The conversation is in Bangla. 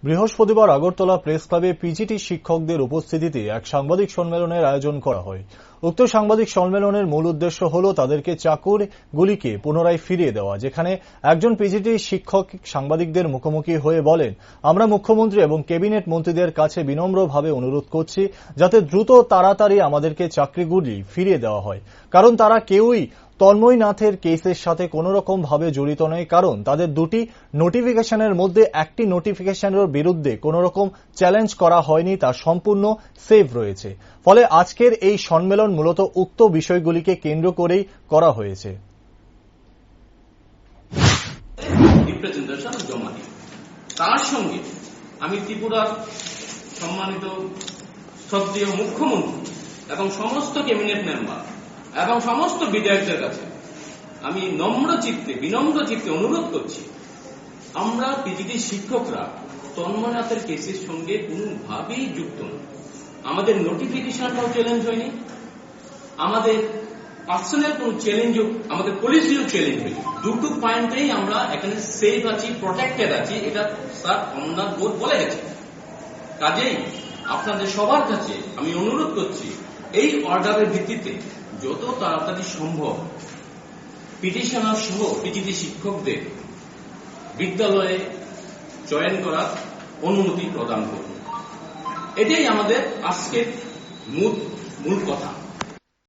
বৃহস্পতিবার আগরতলা প্রেস ক্লাবে পিজিটি শিক্ষকদের উপস্থিতিতে এক সাংবাদিক সম্মেলনের আয়োজন করা হয়। উক্ত সাংবাদিক সম্মেলনের মূল উদ্দেশ্য হল তাদেরকে চাকরিগুলিকে পুনরায় ফিরিয়ে দেওয়া, যেখানে একজন পিজিটি শিক্ষক সাংবাদিকদের মুখোমুখি হয়ে বলেন, আমরা মুখ্যমন্ত্রী এবং ক্যাবিনেট মন্ত্রীদের কাছে বিনম্রভাবে অনুরোধ করছি যাতে দ্রুত তাড়াতাড়ি আমাদেরকে চাকরিগুলি ফিরিয়ে দেওয়া হয়, কারণ তারা কেউই তন্ময় নাথের কেসের সাথে কোনো রকম ভাবে জড়িত নয়, কারণ তাদের দুটি নোটিফিকেশনের মধ্যে একটি নোটিফিকেশনের বিরুদ্ধে কোনো রকম চ্যালেঞ্জ করা হয়নি, তা সম্পূর্ণ সেভ রয়েছে। ফলে আজকের এই সম্মেলন মূলত উক্ত বিষয়গুলিকে কেন্দ্র করেই করা হয়েছে। তার সঙ্গে আমি ত্রিপুরার সম্মানিত শ্রদ্ধেয় মুখ্যমন্ত্রী এবং সমস্ত ক্যাবিনেট মেম্বার এবং সমস্ত বিধায়কদের কাছে আমি বিনম্র চিত্তে অনুরোধ করছি, আমরা পিজিটি শিক্ষকরা তন্ময় নাথের কেসের সঙ্গে কোনোভাবেই যুক্ত না। আমাদের নোটিফিকেশনটাও চ্যালেঞ্জ হয়নি, আমাদের পার্সোনাল কোন চ্যালেঞ্জ, আমাদের পলিসিও চ্যালেঞ্জ হয়নি। দুটো পয়েন্টেই আমরা এখানে সেফ আছি, প্রটেক্টেড আছি, এটা স্যার অমরনাথ বোর্ড বলে গেছে। কাজেই আপনাদের সবার কাছে আমি অনুরোধ করছি, এই অর্ডারের ভিত্তিতে যত তাড়াতাড়ি সম্ভব পিটিশনার সহ পিজিটি শিক্ষকদের বিদ্যালয়ে জয়েন করার অনুমতি প্রদান করুন। এটাই আমাদের আজকের মূল কথা।